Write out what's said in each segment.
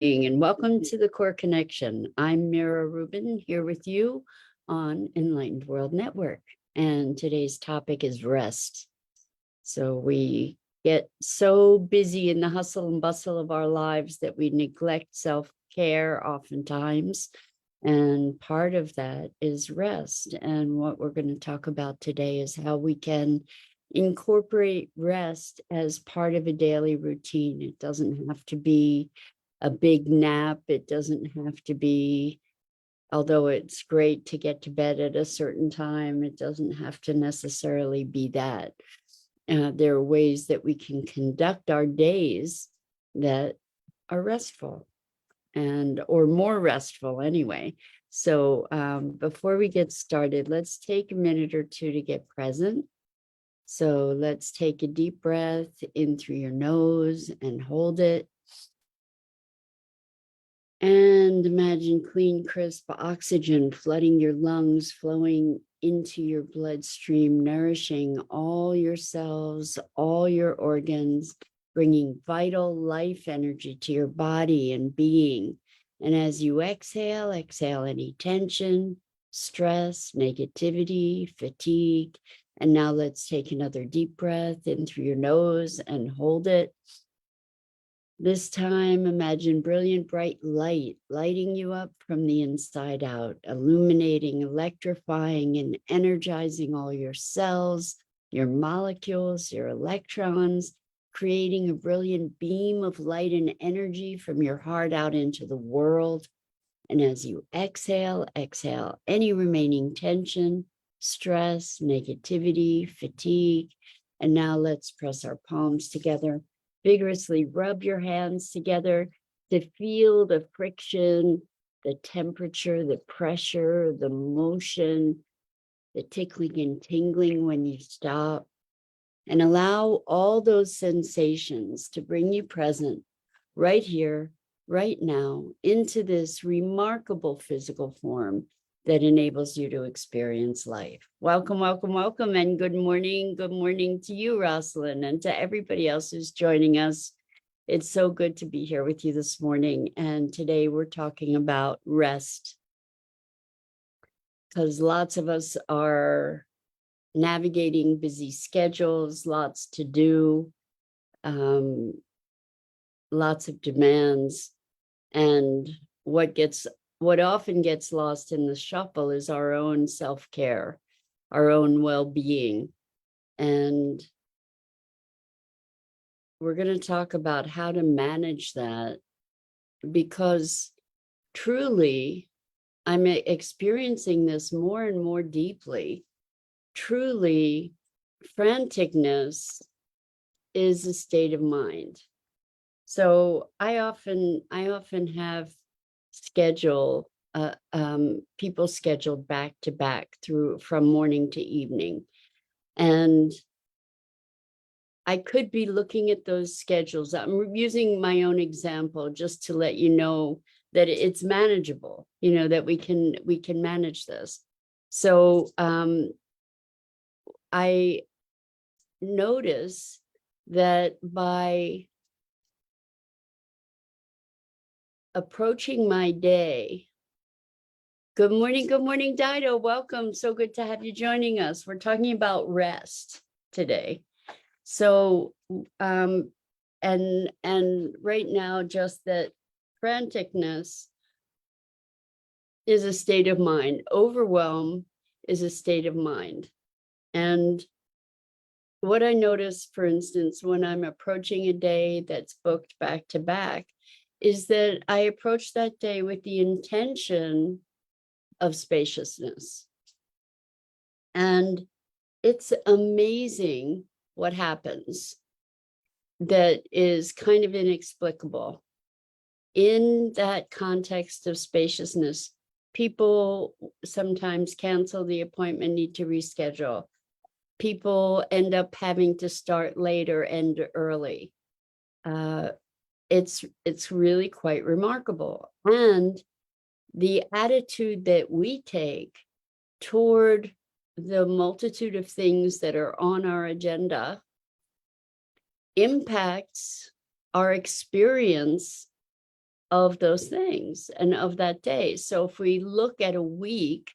And welcome to the Core Connection. I'm Mira Rubin here with you on Enlightened World Network. And today's topic is rest. So we get so busy in the hustle and bustle of our lives that we neglect self-care oftentimes. And part of that is rest. And what we're going to talk about today is how we can incorporate rest as part of a daily routine. It doesn't have to be a big nap. It doesn't have to be, although it's great to get to bed at a certain time, it doesn't have to necessarily be that. There are ways that we can conduct our days that are restful or more restful anyway. So before we get started, let's take a minute or two to get present. So let's take a deep breath in through your nose and hold it. And imagine clean, crisp oxygen flooding your lungs, flowing into your bloodstream, nourishing all your cells, all your organs, bringing vital life energy to your body and being. And as you exhale, exhale any tension, stress, negativity, fatigue. And now let's take another deep breath in through your nose and hold it. This time, imagine brilliant, bright light lighting you up from the inside out, illuminating, electrifying, and energizing all your cells, your molecules, your electrons, creating a brilliant beam of light and energy from your heart out into the world. And as you exhale, exhale any remaining tension, stress, negativity, fatigue. And now let's press our palms together. Vigorously rub your hands together to feel the friction, the temperature, the pressure, the motion, the tickling and tingling when you stop. And allow all those sensations to bring you present right here, right now, into this remarkable physical form that enables you to experience life. Welcome, welcome, welcome, and good morning. Good morning to you, Rosalind, and to everybody else who's joining us. It's so good to be here with you this morning. And today we're talking about rest, because lots of us are navigating busy schedules, lots to do, lots of demands, and what often gets lost in the shuffle is our own self-care, our own well-being. And we're going to talk about how to manage that, because truly, I'm experiencing this more and more deeply. Truly, franticness is a state of mind. So I often have people scheduled back to back from morning to evening. And I could be looking at those schedules. I'm using my own example just to let you know that it's manageable, that we can manage this. So I notice that by approaching my day. Good morning, Dido. Welcome. So good to have you joining us. We're talking about rest today. So, and right now, just that franticness is a state of mind. Overwhelm is a state of mind. And what I notice, for instance, when I'm approaching a day that's booked back to back, is that I approach that day with the intention of spaciousness. And it's amazing what happens that is kind of inexplicable. In that context of spaciousness, people sometimes cancel the appointment, need to reschedule. People end up having to start late or end early. It's really quite remarkable. And the attitude that we take toward the multitude of things that are on our agenda impacts our experience of those things and of that day. So if we look at a week,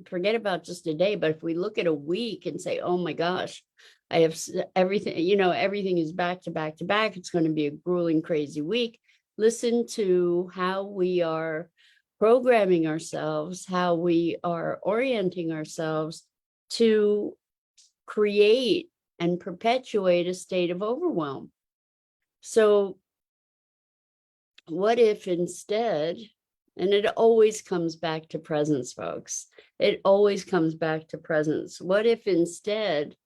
forget about just a day, but if we look at a week and say, oh my gosh, I have everything, everything is back to back to back. It's going to be a grueling, crazy week. Listen to how we are programming ourselves, how we are orienting ourselves to create and perpetuate a state of overwhelm. So what if instead, and it always comes back to presence, folks, it always comes back to presence. What if instead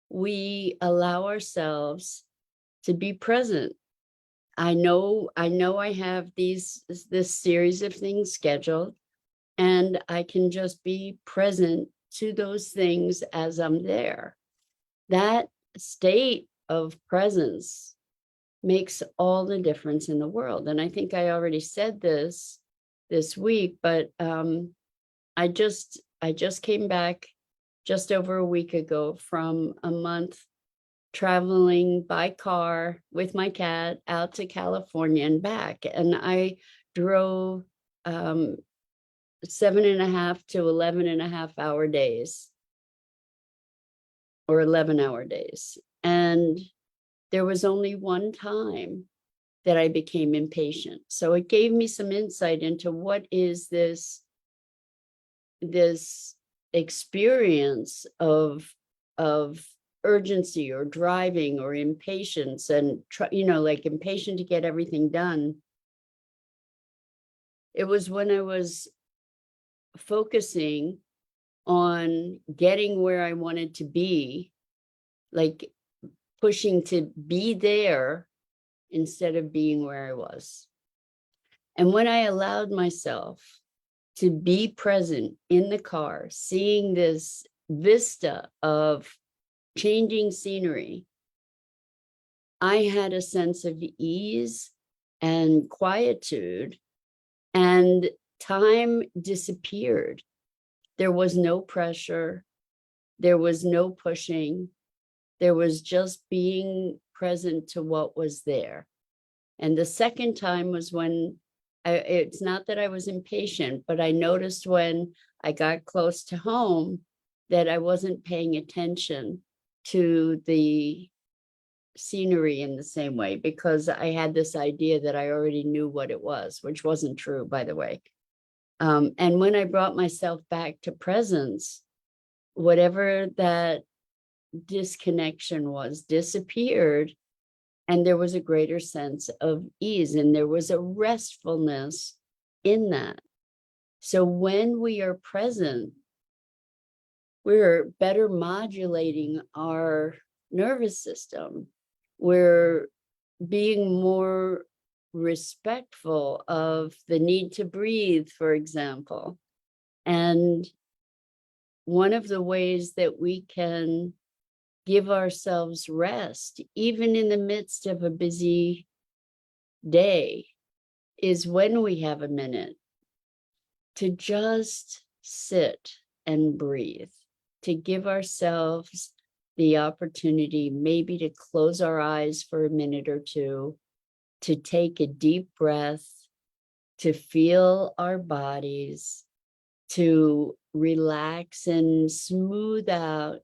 we allow ourselves to be present? I know I have this series of things scheduled, and I can just be present to those things as I'm there. That state of presence makes all the difference in the world. And I think I already said this week, but I just came back just over a week ago from a month traveling by car with my cat out to California and back. And I drove 7.5 to 11.5 hour days, or 11-hour days. And there was only one time that I became impatient. So it gave me some insight into what is this experience of urgency or driving or impatience, and like impatient to get everything done. It was when I was focusing on getting where I wanted to be, like pushing to be there instead of being where I was. And when I allowed myself to be present in the car, seeing this vista of changing scenery, I had a sense of ease and quietude, and time disappeared. There was no pressure. There was no pushing. There was just being present to what was there. And the second time was when it's not that I was impatient, but I noticed when I got close to home that I wasn't paying attention to the scenery in the same way, because I had this idea that I already knew what it was, which wasn't true, by the way. And when I brought myself back to presence, whatever that disconnection was disappeared, and there was a greater sense of ease, and there was a restfulness in that. So when we are present, we're better modulating our nervous system. We're being more respectful of the need to breathe, for example. And one of the ways that we can give ourselves rest, even in the midst of a busy day, is when we have a minute to just sit and breathe, to give ourselves the opportunity maybe to close our eyes for a minute or two, to take a deep breath, to feel our bodies, to relax and smooth out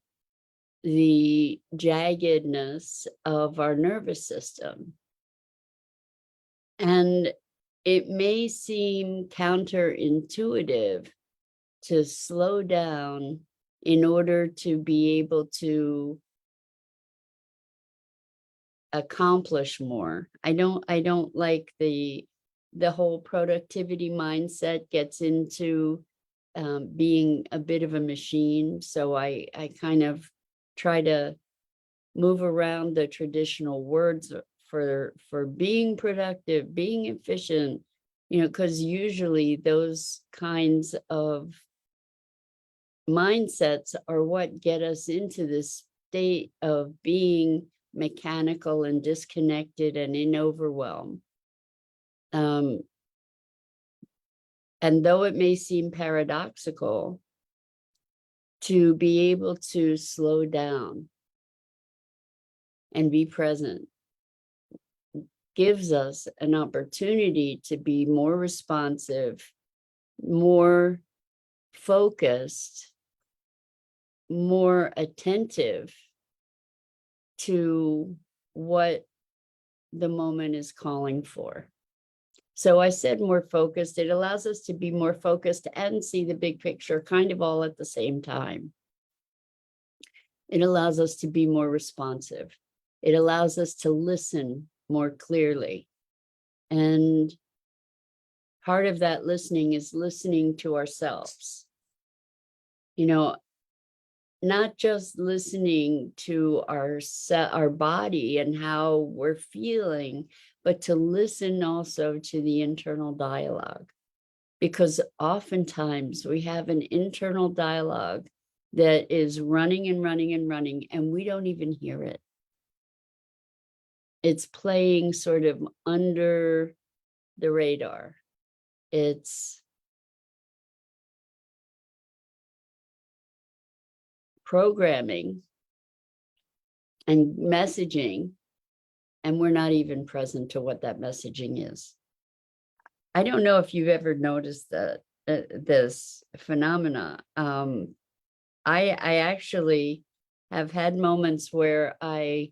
the jaggedness of our nervous system. And it may seem counterintuitive to slow down in order to be able to accomplish more. I don't like the whole productivity mindset gets into being a bit of a machine. So I kind of try to move around the traditional words for being productive, being efficient, because usually those kinds of mindsets are what get us into this state of being mechanical and disconnected and in overwhelm. And though it may seem paradoxical, to be able to slow down and be present gives us an opportunity to be more responsive, more focused, more attentive to what the moment is calling for. So I said more focused. It allows us to be more focused and see the big picture kind of all at the same time. It allows us to be more responsive. It allows us to listen more clearly. And part of that listening is listening to ourselves. You know, not just listening to our body and how we're feeling, but to listen also to the internal dialogue. Because oftentimes we have an internal dialogue that is running and running and running, and we don't even hear it. It's playing sort of under the radar. It's programming and messaging, and we're not even present to what that messaging is. I don't know if you've ever noticed that this phenomena. I actually have had moments where I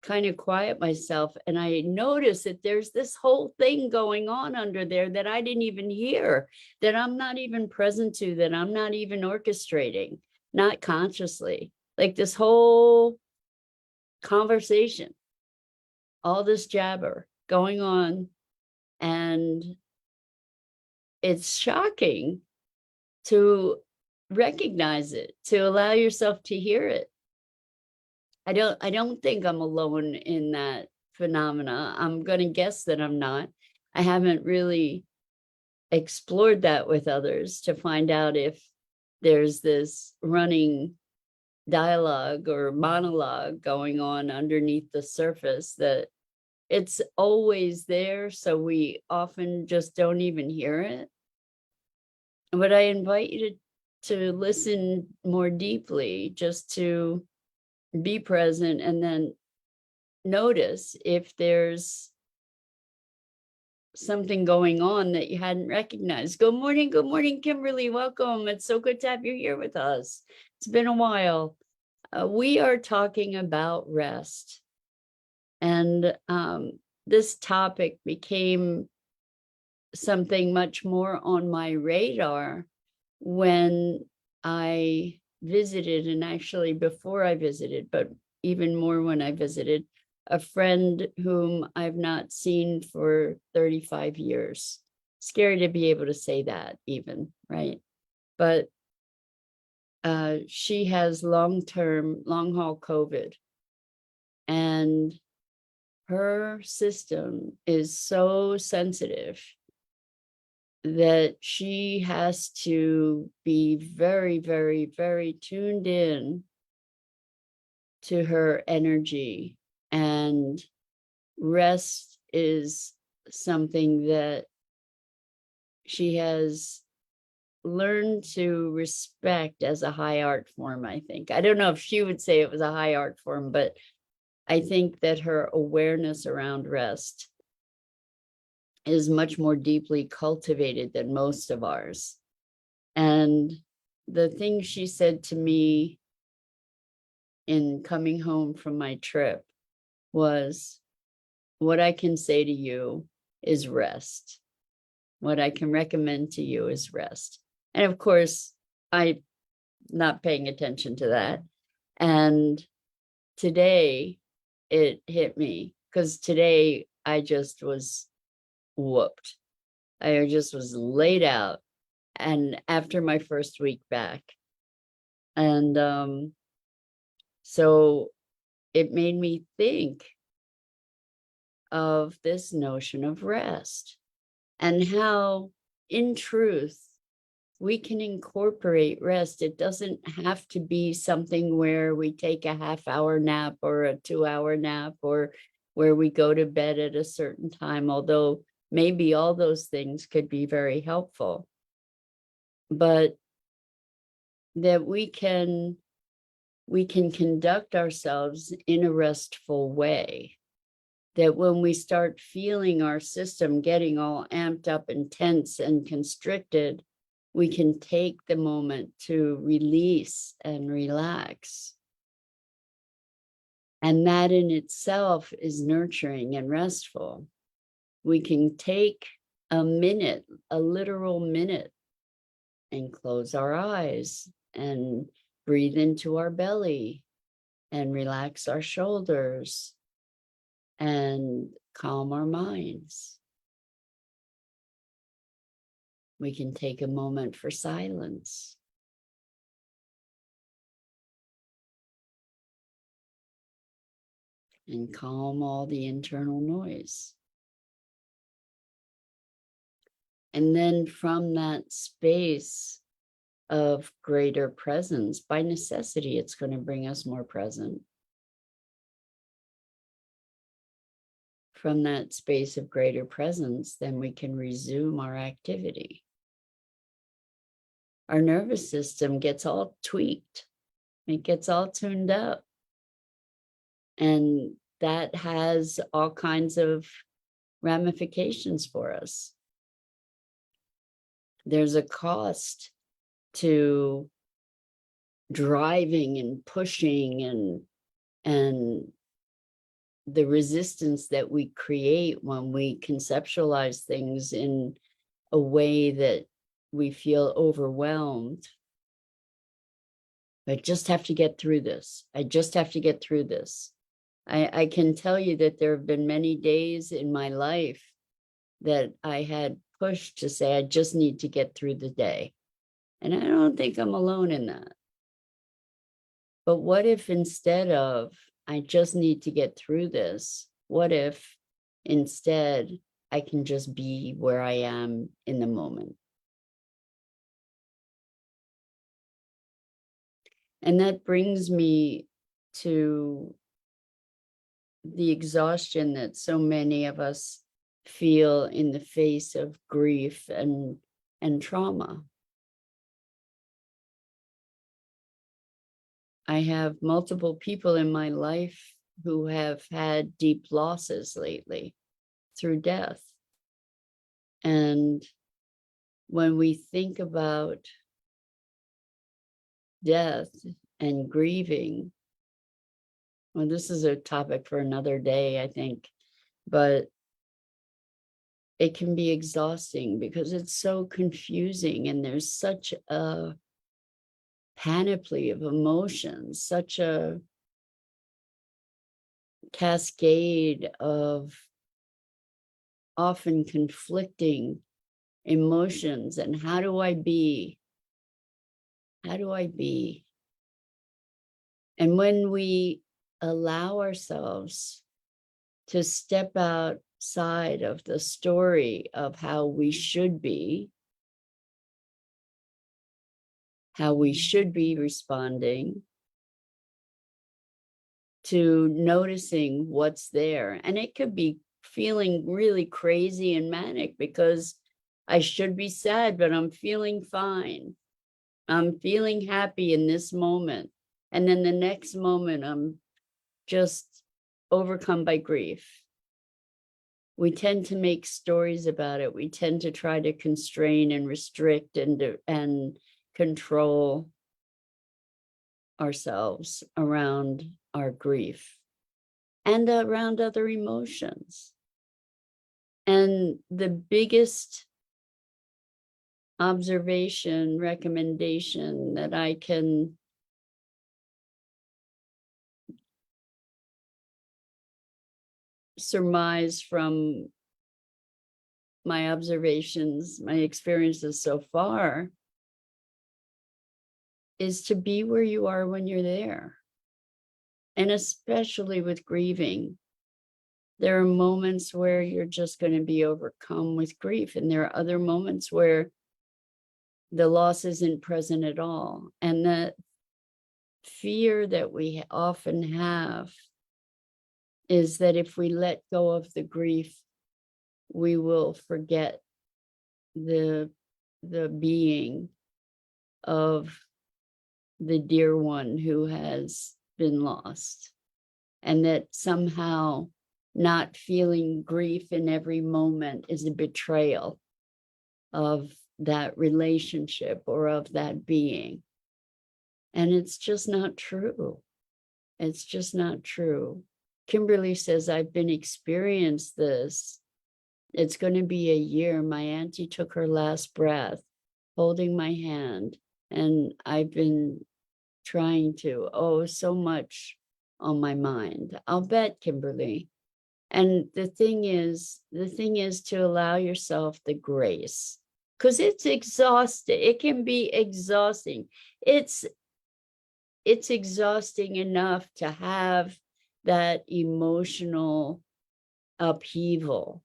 kind of quiet myself and I notice that there's this whole thing going on under there that I didn't even hear, that I'm not even present to, that I'm not even orchestrating, not consciously. Like this whole conversation, all this jabber going on, and it's shocking to recognize it, to allow yourself to hear it. I don't think I'm alone in that phenomena. I'm going to guess that I'm not. I haven't really explored that with others to find out if there's this running dialogue or monologue going on underneath the surface, that it's always there, so we often just don't even hear it. But I invite you to listen more deeply, just to be present, and then notice if there's something going on that you hadn't recognized. Good morning, Kimberly. Welcome. It's so good to have you here with us. It's been a while. We are talking about rest. And this topic became something much more on my radar when I visited, and actually before I visited, but even more when I visited, a friend whom I've not seen for 35 years. Scary to be able to say that even, right? But she has long haul COVID, and her system is so sensitive that she has to be very, very, very tuned in to her energy. And rest is something that she has learned to respect as a high art form, I think. I don't know if she would say it was a high art form, but I think that her awareness around rest is much more deeply cultivated than most of ours. And the thing she said to me in coming home from my trip was, what I can say to you is rest. What I can recommend to you is rest. And of course, I'm not paying attention to that. And today it hit me, because today I just was whooped. I just was laid out, and after my first week back. And so it made me think of this notion of rest, and how, in truth, we can incorporate rest. It doesn't have to be something where we take a half-hour nap or a 2-hour nap, or where we go to bed at a certain time, although maybe all those things could be very helpful. But that we can conduct ourselves in a restful way, that when we start feeling our system getting all amped up and tense and constricted, we can take the moment to release and relax. And that in itself is nurturing and restful. We can take a minute, a literal minute, and close our eyes and breathe into our belly and relax our shoulders and calm our minds. We can take a moment for silence. And calm all the internal noise. And then from that space of greater presence, by necessity, it's going to bring us more present. From that space of greater presence, then we can resume our activity. Our nervous system gets all tweaked. It gets all tuned up. And that has all kinds of ramifications for us. There's a cost to driving and pushing and the resistance that we create when we conceptualize things in a way that we feel overwhelmed. I just have to get through this. I just have to get through this. I can tell you that there have been many days in my life that I had pushed to say, I just need to get through the day. And I don't think I'm alone in that. But what if instead of, I just need to get through this, what if instead I can just be where I am in the moment? And that brings me to the exhaustion that so many of us feel in the face of grief and trauma. I have multiple people in my life who have had deep losses lately through death. And when we think about death and grieving, well, this is a topic for another day, I think, but it can be exhausting because it's so confusing and there's such a panoply of emotions, such a cascade of often conflicting emotions. And how do I be? How do I be? And when we allow ourselves to step outside of the story of how we should be, how we should be responding, to noticing what's there. And it could be feeling really crazy and manic because I should be sad, but I'm feeling fine. I'm feeling happy in this moment. And then the next moment, I'm just overcome by grief. We tend to make stories about it. We tend to try to constrain and restrict and control ourselves around our grief and around other emotions. And the biggest observation, recommendation that I can surmise from my observations, my experiences so far, is to be where you are when you're there. And especially with grieving, there are moments where you're just going to be overcome with grief. And there are other moments where the loss isn't present at all. And the fear that we often have is that if we let go of the grief, we will forget the being of the dear one who has been lost. And that somehow not feeling grief in every moment is a betrayal of that relationship or of that being. And it's just not true. It's just not true. Kimberly says, I've been experienced this. It's going to be a year. My auntie took her last breath, holding my hand. And I've been trying to, so much on my mind. I'll bet, Kimberly. And the thing is to allow yourself the grace, because it's exhausting. It can be exhausting. It's exhausting enough to have that emotional upheaval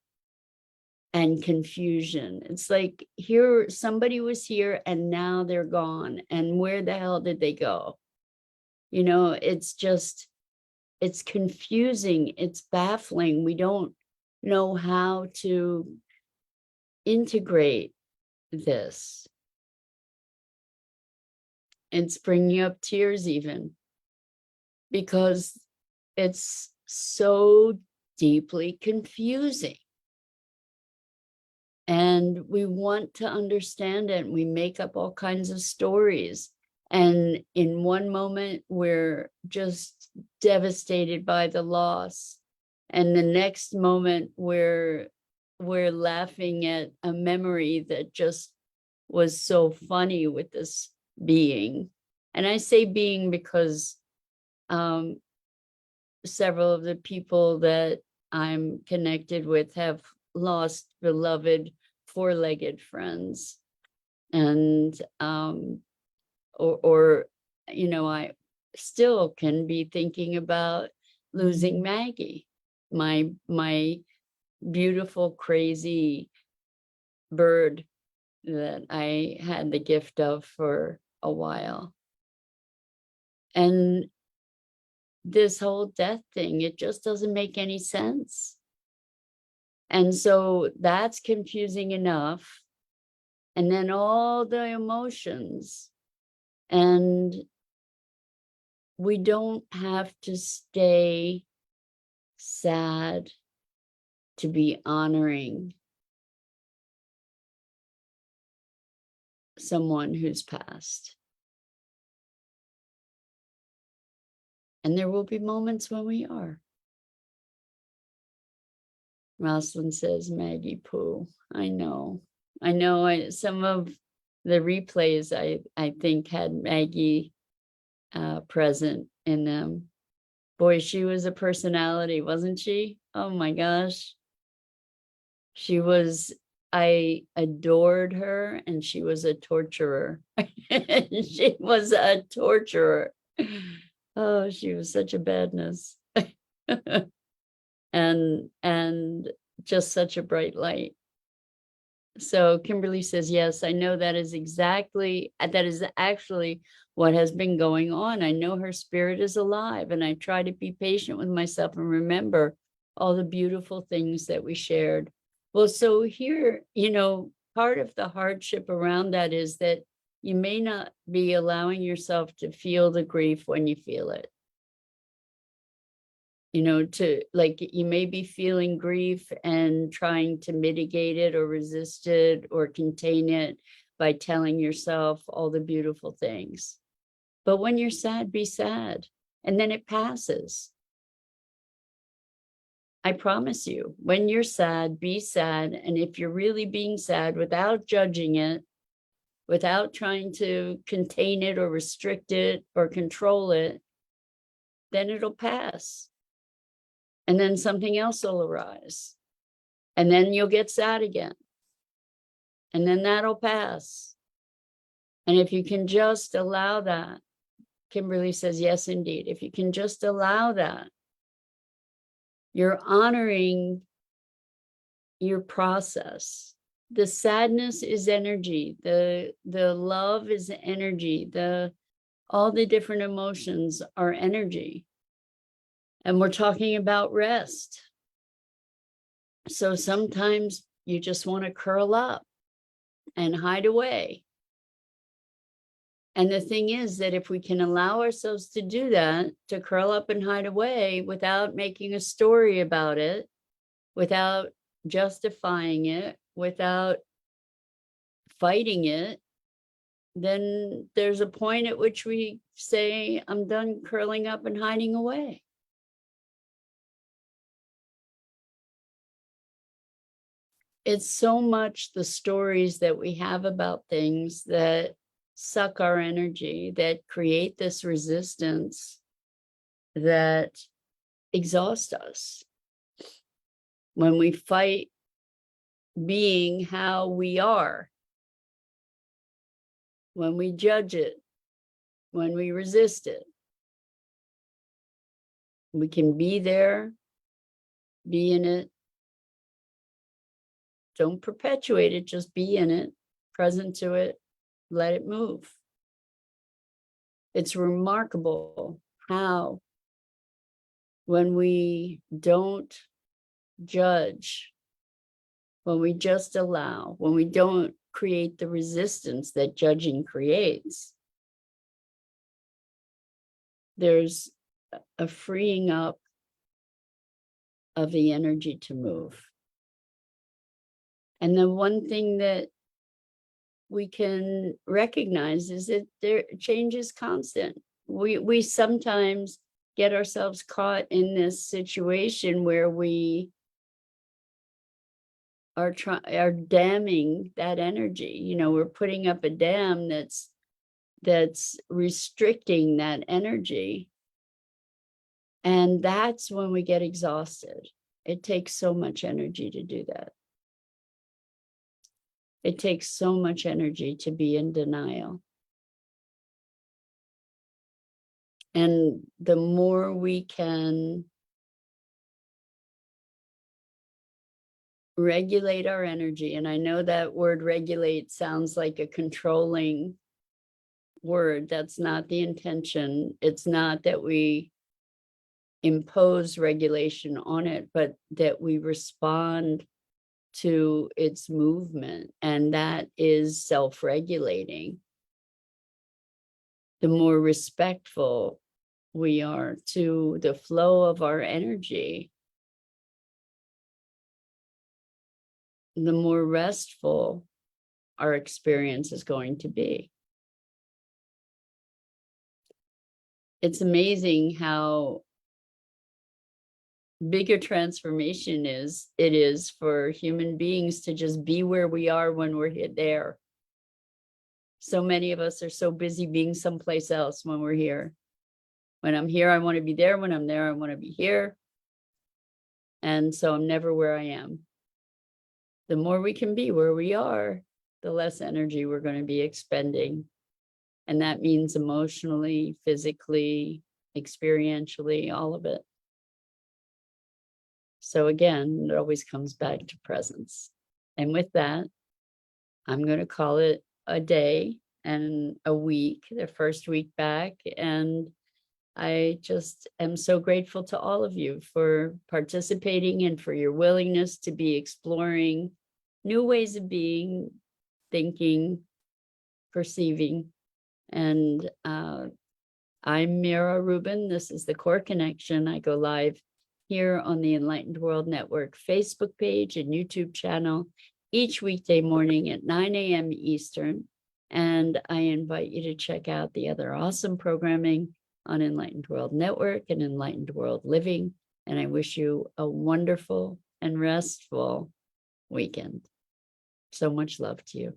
and confusion. It's like, here, somebody was here and now they're gone. And where the hell did they go? It's just, it's confusing. It's baffling. We don't know how to integrate this. It's bringing up tears even, because it's so deeply confusing. And we want to understand it. We make up all kinds of stories. And in one moment, we're just devastated by the loss. And the next moment, we're laughing at a memory that just was so funny with this being. And I say being because several of the people that I'm connected with have lost beloved four-legged friends. And or I still can be thinking about losing Maggie, my beautiful, crazy bird that I had the gift of for a while. And this whole death thing, it just doesn't make any sense. And so that's confusing enough. And then all the emotions. And we don't have to stay sad to be honoring someone who's passed. And there will be moments when we are. Rosalind says, Maggie Pooh. I know. Some of the replays I think had Maggie present in them. Boy, she was a personality, wasn't she? Oh my gosh. I adored her, and she was a torturer. She was a torturer. Oh, she was such a badness. and just such a bright light. So Kimberly says, yes, I know that is actually what has been going on. I know her spirit is alive, and I try to be patient with myself and remember all the beautiful things that we shared. Well, so here, part of the hardship around that is that you may not be allowing yourself to feel the grief when you feel it. You may be feeling grief and trying to mitigate it or resist it or contain it by telling yourself all the beautiful things. But when you're sad, be sad, and then it passes. I promise you, when you're sad, be sad. And if you're really being sad, without judging it, without trying to contain it or restrict it or control it, then it'll pass. And then something else will arise. And then you'll get sad again. And then that'll pass. And if you can just allow that, Kimberly says, yes, indeed. If you can just allow that, you're honoring your process. The sadness is energy. The love is energy. All the different emotions are energy. And we're talking about rest. So sometimes you just want to curl up and hide away. And the thing is that if we can allow ourselves to do that, to curl up and hide away without making a story about it, without justifying it, without fighting it, then there's a point at which we say, I'm done curling up and hiding away. It's so much the stories that we have about things that suck our energy, that create this resistance, that exhaust us. When we fight being how we are, when we judge it, when we resist it, we can be there, be in it. Don't perpetuate it, just be in it, present to it, let it move. It's remarkable how, when we don't judge, when we just allow, when we don't create the resistance that judging creates, there's a freeing up of the energy to move. And the one thing that we can recognize is that change is constant. We sometimes get ourselves caught in this situation where we are damming that energy. You know, we're putting up a dam that's restricting that energy. And that's when we get exhausted. It takes so much energy to do that. It takes so much energy to be in denial. And the more we can regulate our energy, and I know that word regulate sounds like a controlling word. That's not the intention. It's not that we impose regulation on it, but that we respond to its movement, and that is self-regulating. The more respectful we are to the flow of our energy, the more restful our experience is going to be. It's amazing how big a transformation it is for human beings to just be where we are when we're there. So many of us are so busy being someplace else when we're here. When I'm here, I want to be there. When I'm there, I want to be here. And so I'm never where I am. The more we can be where we are, the less energy we're going to be expending. And that means emotionally, physically, experientially, all of it. So again, it always comes back to presence. And with that, I'm going to call it a day and a week, the first week back. And I just am so grateful to all of you for participating and for your willingness to be exploring new ways of being, thinking, perceiving. And I'm Mira Rubin. This is the Core Connection. I go live here on the Enlightened World Network Facebook page and YouTube channel each weekday morning at 9 a.m. Eastern. And I invite you to check out the other awesome programming on Enlightened World Network and Enlightened World Living. And I wish you a wonderful and restful weekend. So much love to you.